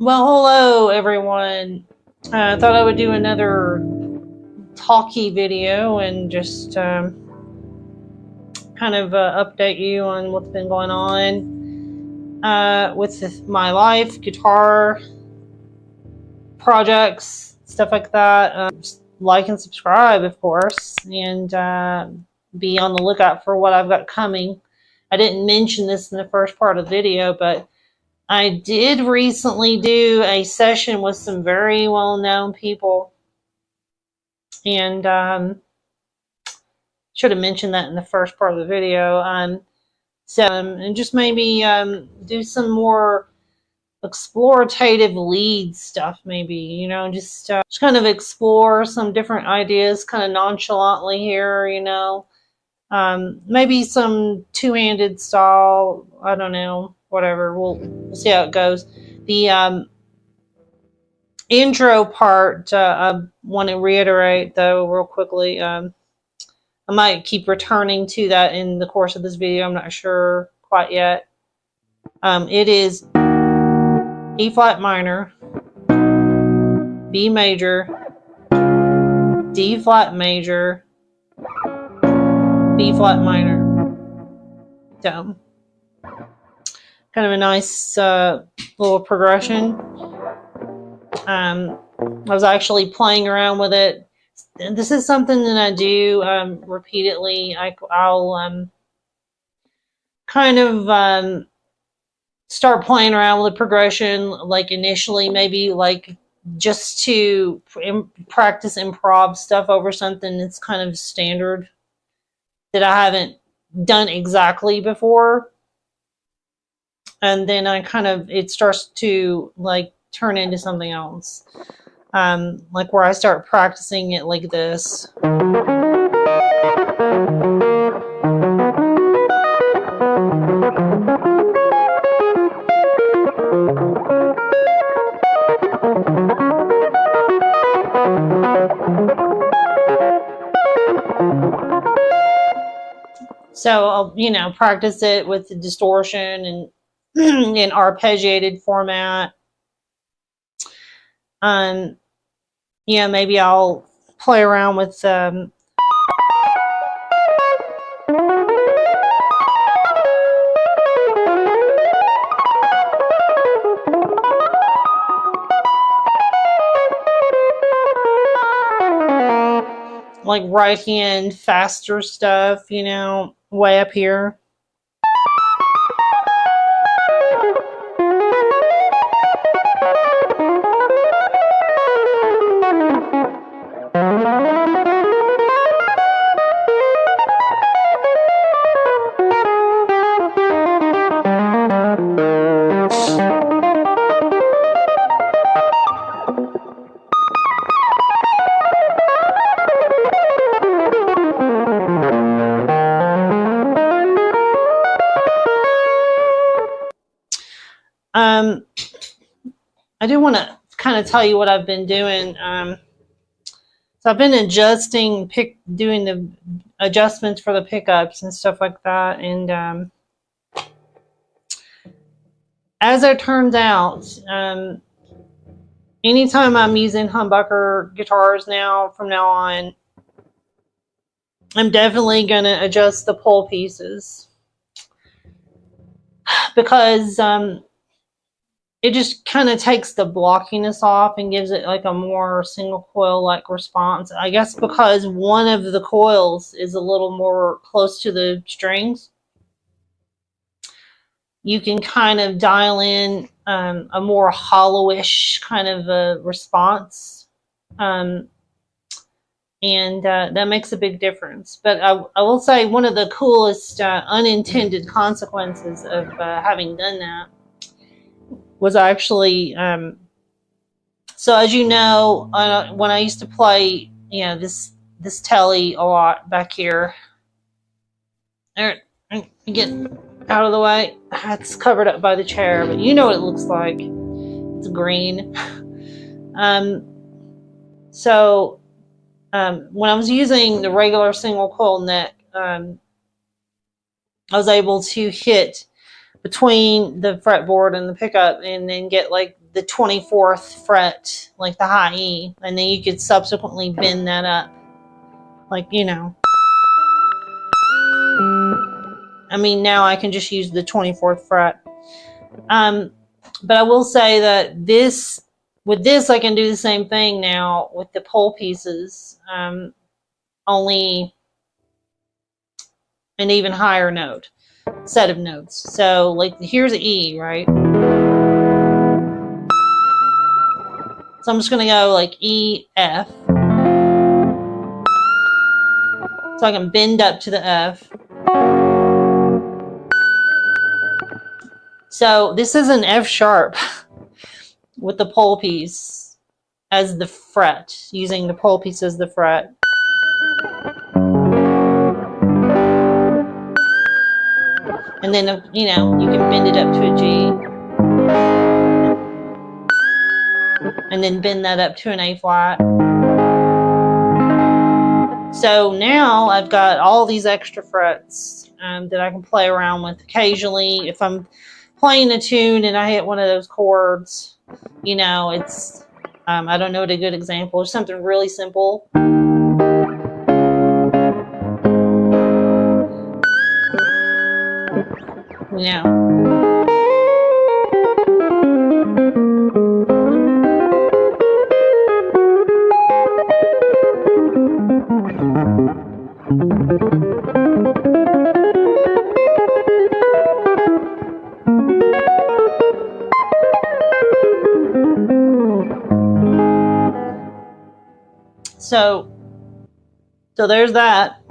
Well, hello everyone. I thought I would do another talkie video and just kind of update you on what's been going on with my life, guitar projects, stuff like that. Just like and subscribe, of course, and be on the lookout for what I've got coming. I didn't mention this in the first part of the video, but I did recently do a session with some very well-known people, and should have mentioned that in the first part of the video. And just maybe do some more explorative lead stuff, maybe, you know, just kind of explore some different ideas kind of nonchalantly here, you know. Maybe some two-handed style, I don't know. Whatever, we'll see how it goes. The intro part, I want to reiterate though real quickly. I might keep returning to that in the course of this video. I'm not sure quite yet. It is E flat minor, B major, D flat major, B flat minor. So kind of a nice little progression. I was actually playing around with it. This is something that I do repeatedly. I'll kind of start playing around with the progression, like initially, maybe like just to practice improv stuff over something that's kind of standard that I haven't done exactly before. And then it starts to like turn into something else. Like where I start practicing it like this. So I'll, you know, practice it with the distortion and in arpeggiated format. Yeah, maybe I'll play around with like right hand faster stuff, you know, way up here. I do want to kind of tell you what I've been doing. So I've been doing the adjustments for the pickups and stuff like that. And as it turns out, anytime I'm using humbucker guitars from now on, I'm definitely going to adjust the pull pieces, because it just kind of takes the blockiness off and gives it like a more single coil like response. I guess because one of the coils is a little more close to the strings, you can kind of dial in a more hollowish kind of a response. And that makes a big difference. But I will say one of the coolest unintended consequences of having done that was actually, so as you know, when I used to play, you know, this telly a lot back here. Get out of the way. It's covered up by the chair, but you know what it looks like. It's green. So when I was using the regular single coil neck, I was able to hit between the fretboard and the pickup and then get like the 24th fret, like the high E, and then you could subsequently bend that up. Like, you know. I mean, now I can just use the 24th fret. But I will say that with this, I can do the same thing now with the pole pieces, only an even higher note, set of notes. So, like, here's an E, right? So I'm just going to go like E, F. So I can bend up to the F. So this is an F sharp with the pole piece as the fret, using the pole piece as the fret. And then, you know, you can bend it up to a G. And then bend that up to an A flat. So now I've got all these extra frets that I can play around with occasionally. If I'm playing a tune and I hit one of those chords, you know, it's, I don't know what a good example is, something really simple. You know. So there's that.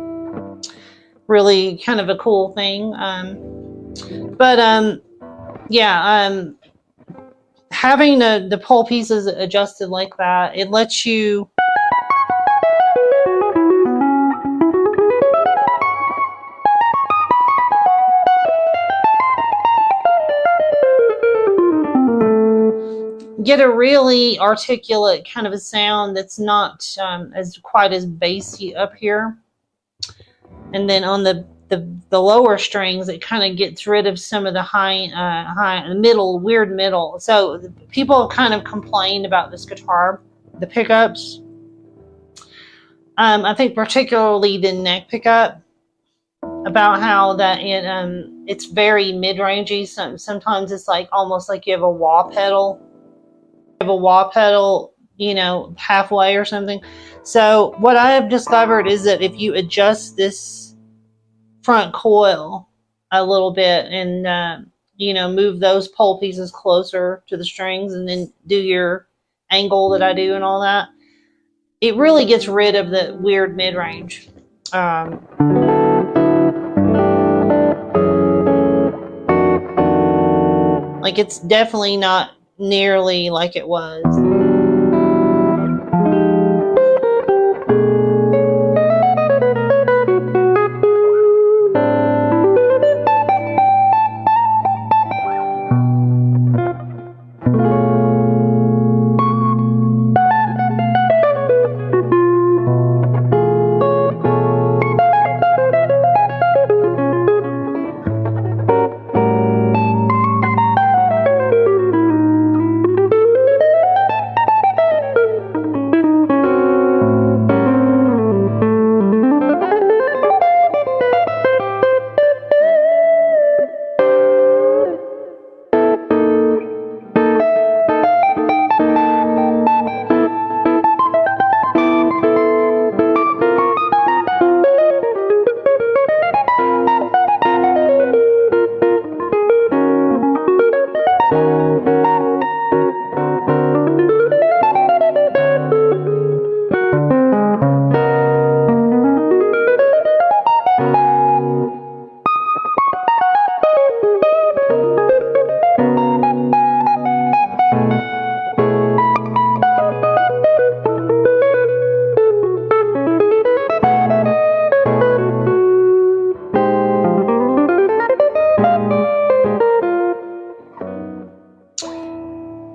Really kind of a cool thing. Having the pole pieces adjusted like that, it lets you get a really articulate kind of a sound that's not as quite as bassy up here. And then on the lower strings, it kind of gets rid of some of the weird middle. So people kind of complained about this guitar, the pickups. I think particularly the neck pickup, about how that it's very mid-rangey. Sometimes it's like almost like you have a wah pedal. You know, halfway or something. So what I have discovered is that if you adjust this front coil a little bit and you know, move those pole pieces closer to the strings and then do your angle that I do and all that, it really gets rid of the weird mid-range. Like, it's definitely not nearly like it was.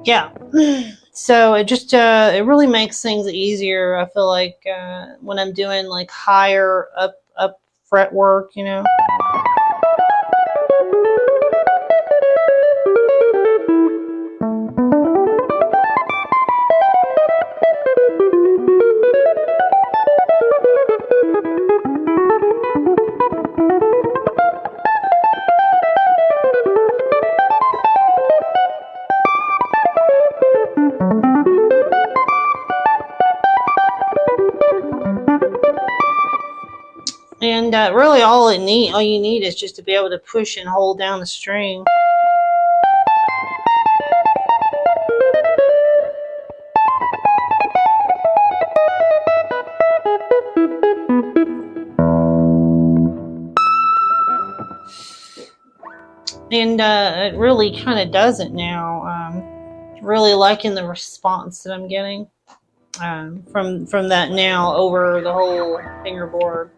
Yeah, so it just it really makes things easier. I feel like when I'm doing like higher up fret work, you know. And really all you need is just to be able to push and hold down the string. And it really kind of does it now. Really liking the response that I'm getting from that now over the whole fingerboard.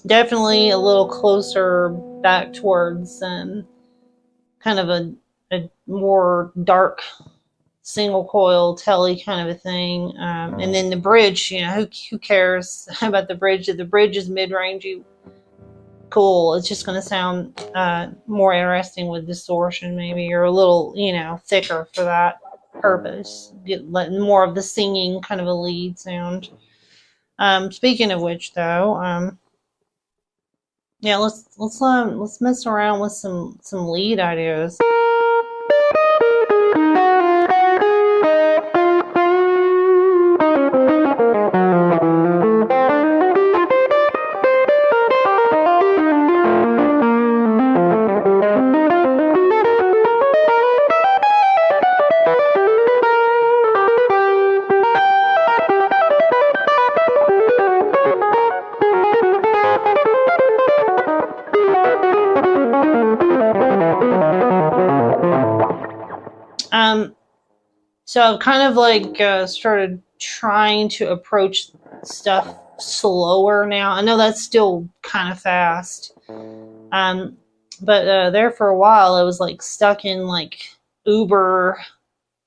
Definitely a little closer back towards kind of a more dark single coil telly kind of a thing. And then the bridge, you know, who cares about the bridge? If the bridge is mid-rangey, cool. It's just going to sound more interesting with distortion maybe, or a little, you know, thicker for that purpose. Get more of the singing kind of a lead sound. Speaking of which, though, yeah, let's mess around with some lead ideas. So I've kind of like started trying to approach stuff slower now. I know that's still kind of fast. But there for a while I was like stuck in like uber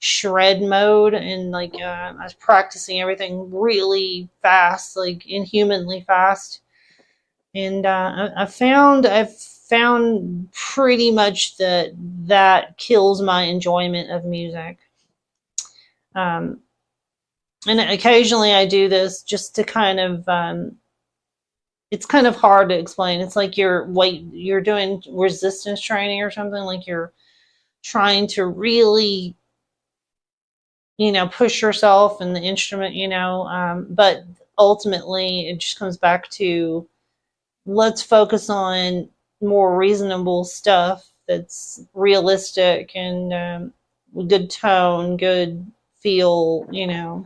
shred mode, and like I was practicing everything really fast, like inhumanly fast. And I've found pretty much that kills my enjoyment of music. And occasionally I do this just to kind of, it's kind of hard to explain. It's like you're doing resistance training or something, like you're trying to really, you know, push yourself in the instrument, you know, but ultimately it just comes back to, let's focus on more reasonable stuff that's realistic and good tone, good feel, you know.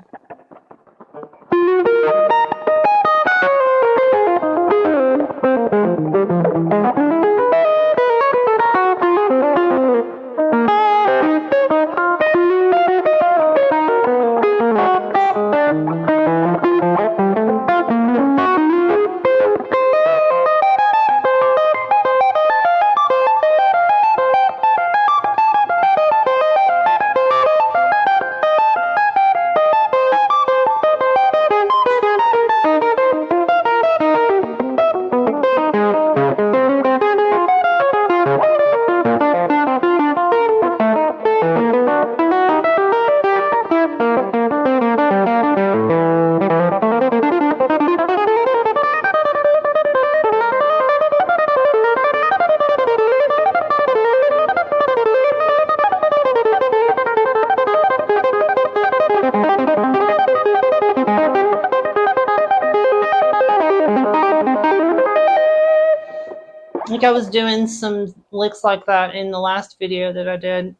Like I was doing some licks like that in the last video that I did.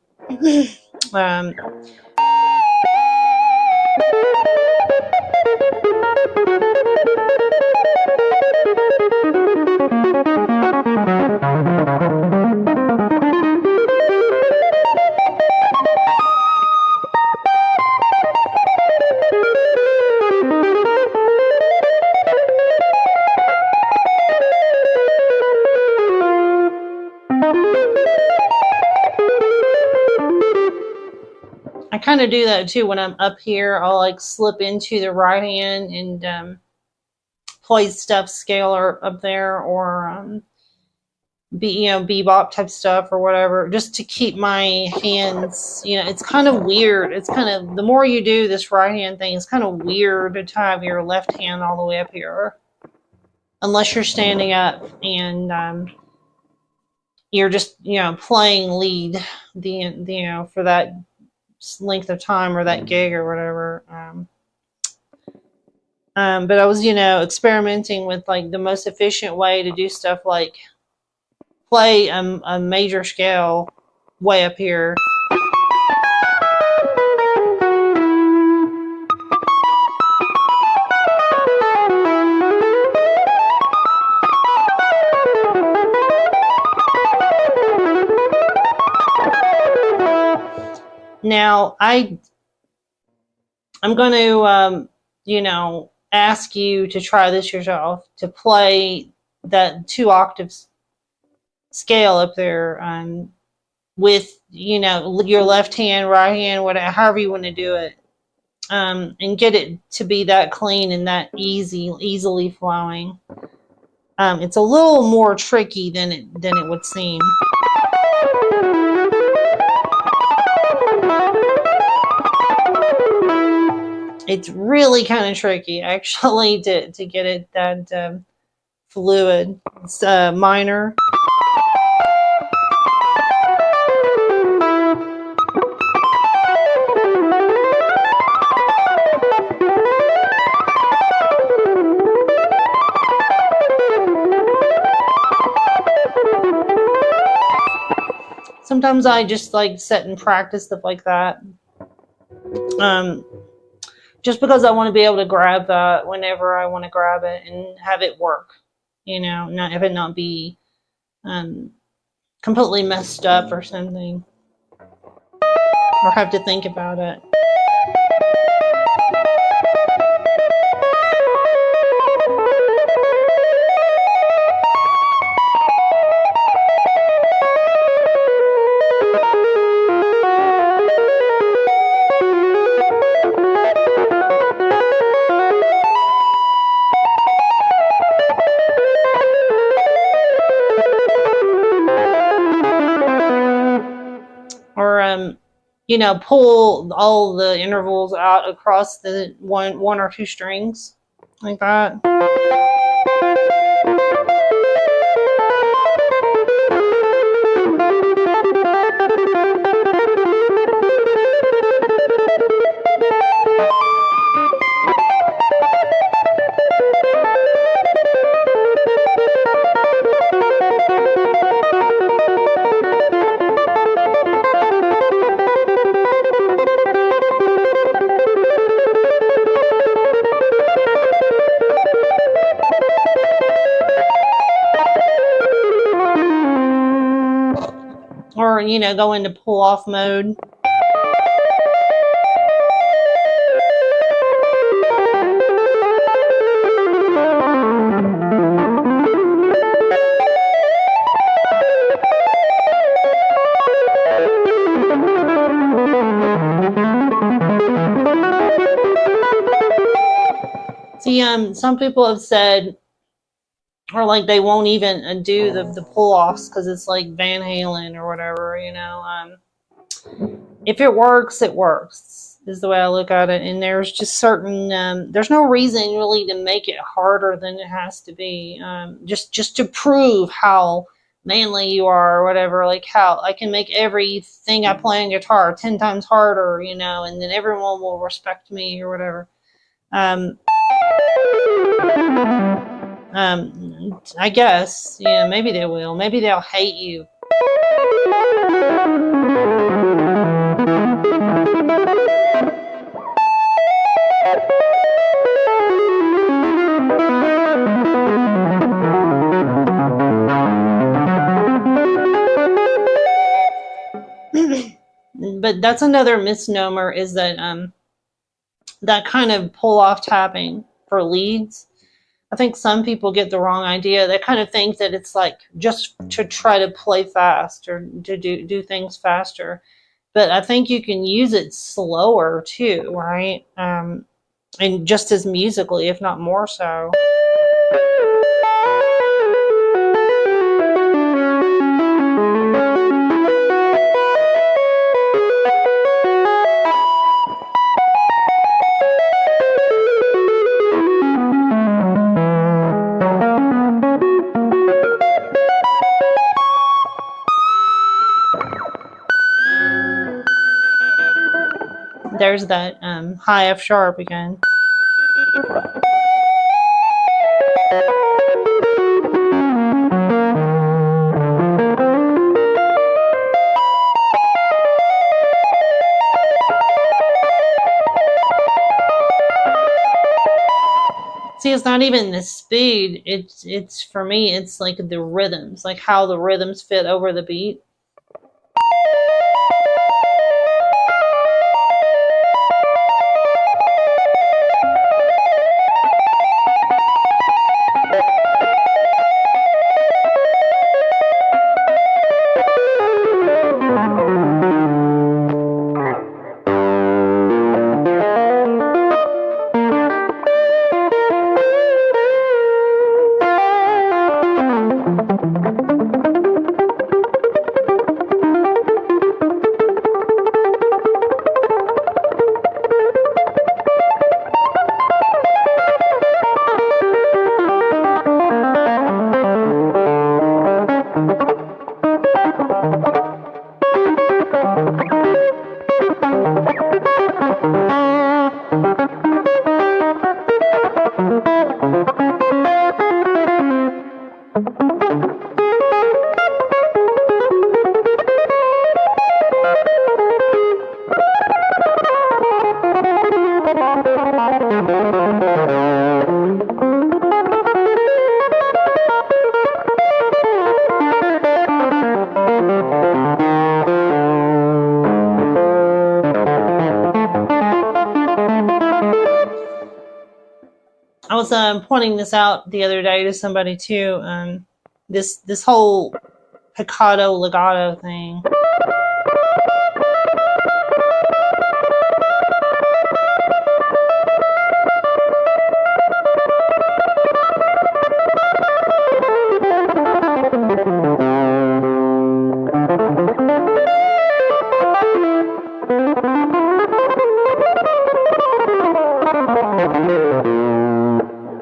I kind of do that too when I'm up here. I'll like slip into the right hand and play stuff scalar up there, or bebop type stuff or whatever, just to keep my hands, you know. It's kind of weird. It's kind of, the more you do this right hand thing, it's kind of weird to have your left hand all the way up here, unless you're standing up and you're just, you know, playing lead for that length of time or that gig or whatever. But I was, experimenting with like the most efficient way to do stuff, like play a major scale way up here. Now, I'm going to, ask you to try this yourself, to play that 2 octaves scale up there with, your left hand, right hand, whatever, however you want to do it, and get it to be that clean and that easily flowing. It's a little more tricky than it would seem. It's really kind of tricky, actually, to get it that fluid. It's minor. Sometimes I just like sit and practice stuff like that. Just because I want to be able to grab that whenever I want to grab it and have it work, not have it not be completely messed up or something, or have to think about it. Or pull all the intervals out across the one or 2 strings, like that. Or, go into pull off mode. See, some people have said, or like they won't even do the pull-offs because it's like Van Halen or whatever, if it works, it works, is the way I look at it. And there's just certain, there's no reason really to make it harder than it has to be, just to prove how manly you are or whatever, like how I can make everything I play on guitar 10 times harder, and then everyone will respect me or whatever. I guess, maybe they will. Maybe they'll hate you. But that's another misnomer, is that that kind of pull-off tapping for leads. I think some people get the wrong idea. They kind of think that it's like just to try to play fast or to do things faster. But I think you can use it slower too, right? And just as musically, if not more so. There's that high F sharp again. See, it's not even the speed. It's for me, it's like the rhythms, like how the rhythms fit over the beat. I was pointing this out the other day to somebody too. This whole piccato legato thing.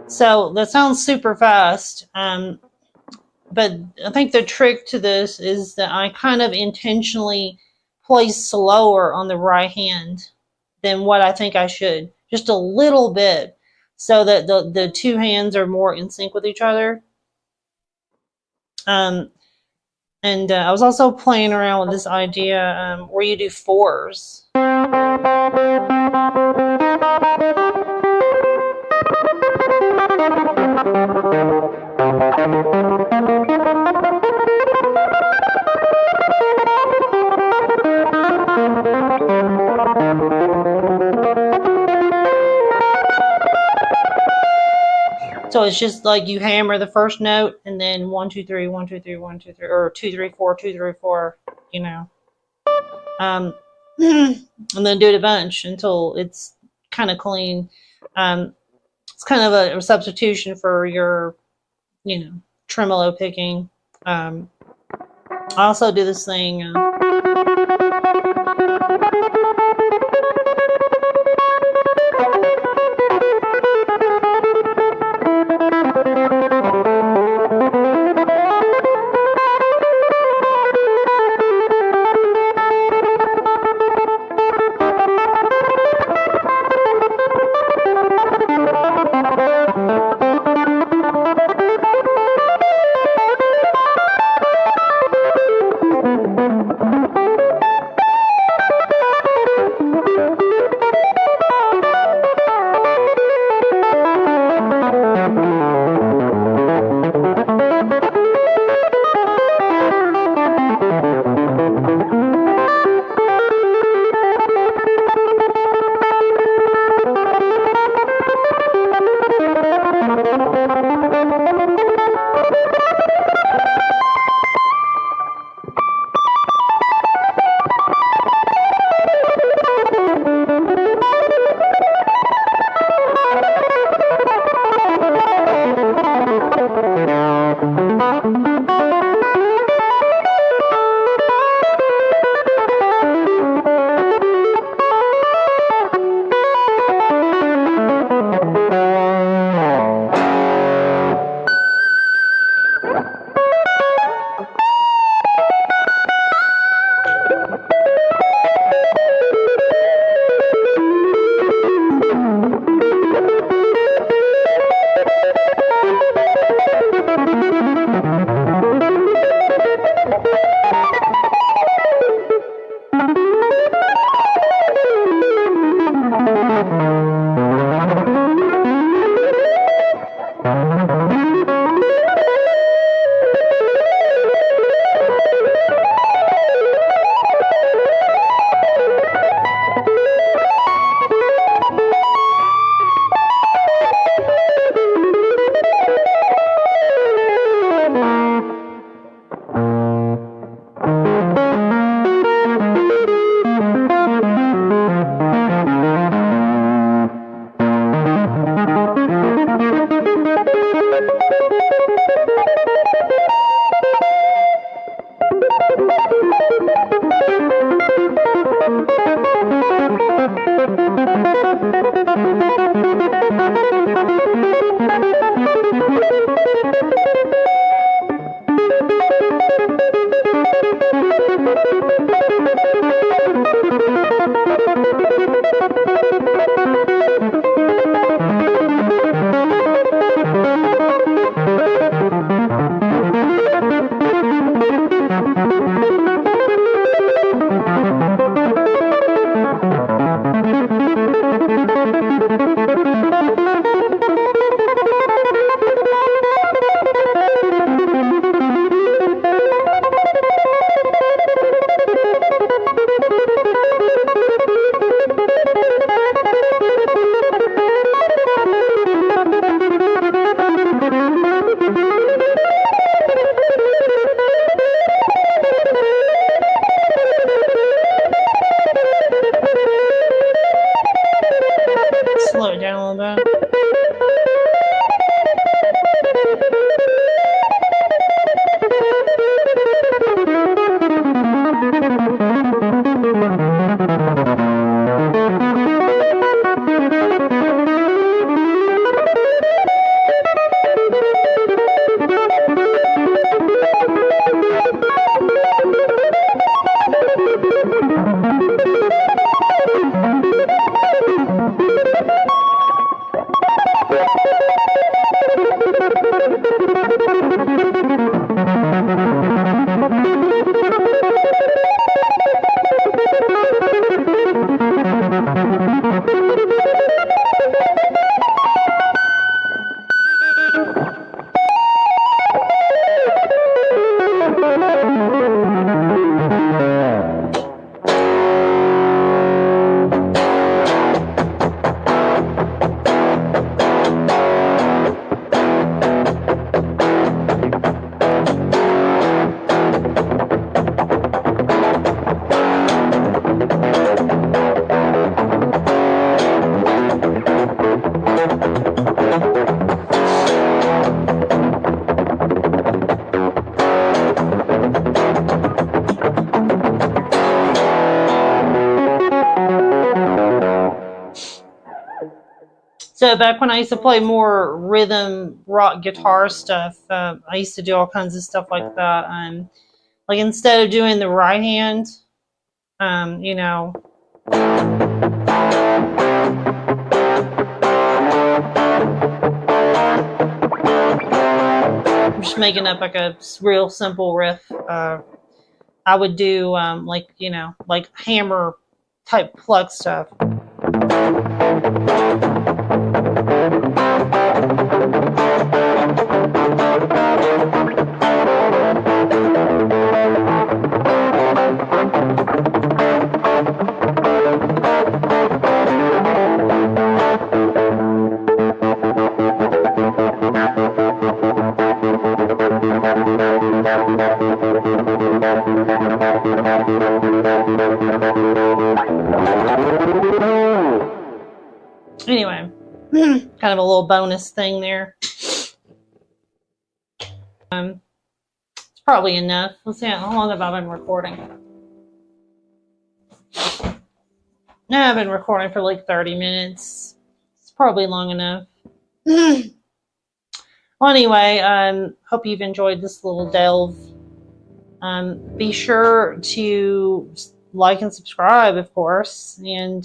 So that sounds super fast, but I think the trick to this is that I kind of intentionally play slower on the right hand than what I think I should, just a little bit, so that the two hands are more in sync with each other. And I was also playing around with this idea where you do fours. So it's just like you hammer the first note and then 1, 2, 3, 1, 2, 3, 1, 2, 3, or 2, 3, 4, 2, 3, 4, you know. And then do it a bunch until it's kind of clean. It's kind of a substitution for your, you know, tremolo picking. I also do this thing. So back when I used to play more rhythm rock guitar stuff, I used to do all kinds of stuff like that. Like instead of doing the right hand, you know, I'm just making up like a real simple riff. I would do like, you know, like hammer type pluck stuff. Anyway, kind of a little bonus thing there. It's probably enough. Let's see, how long have I been recording? No, I've been recording for like 30 minutes. It's probably long enough. Well, anyway, hope you've enjoyed this little delve. Be sure to like and subscribe, of course, and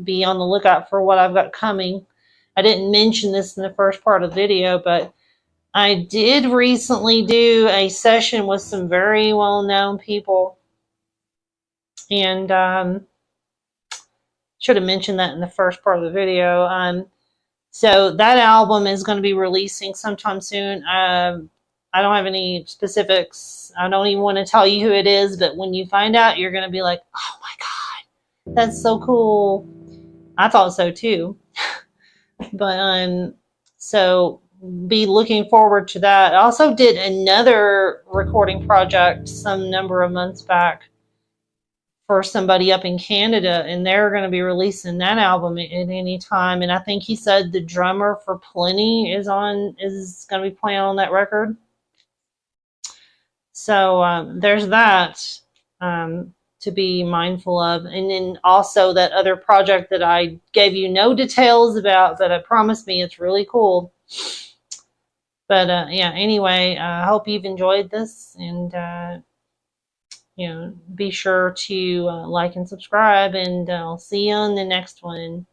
be on the lookout for what I've got coming. I didn't mention this in the first part of the video, but I did recently do a session with some very well-known people, and should have mentioned that in the first part of the video. So that album is going to be releasing sometime soon. I don't have any specifics. I don't even want to tell you who it is, but when you find out, you're going to be like, oh my God, that's so cool. I thought so too. But so be looking forward to that. I also did another recording project some number of months back for somebody up in Canada, and they're going to be releasing that album at any time. And I think he said the drummer for Plenty is going to be playing on that record. So there's that to be mindful of. And then also that other project that I gave you no details about, but it promised me it's really cool. But yeah, anyway, I hope you've enjoyed this, and you know, be sure to like and subscribe, and I'll see you on the next one.